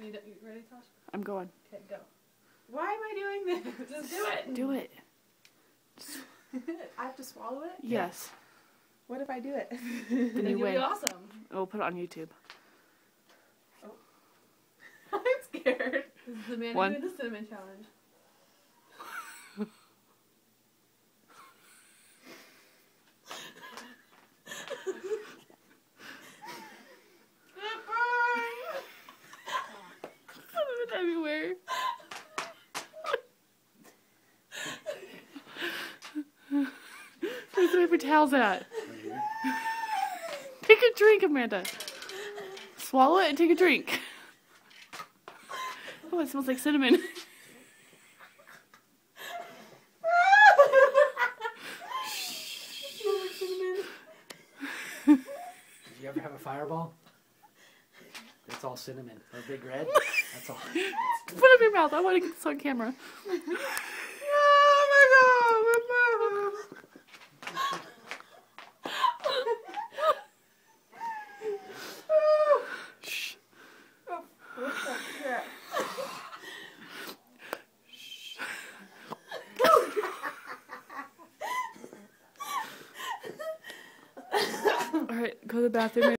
You ready, Tosh? I'm going. Okay, go. Why am I doing this? Just do it. Do it. I have to swallow it? Yes. What if I do it? Then you you'll win. be awesome. We'll put it on YouTube. Oh. I'm scared. This is the man One. doing the cinnamon challenge. Everywhere. Where's the paper towels at? Take a drink, Amanda. Swallow it and take a drink. Oh, it smells like cinnamon. Did you ever have a fireball? It's all cinnamon. Or big red. That's all. Put it in your mouth. I want to get this on camera. Shh. All right, go to the bathroom.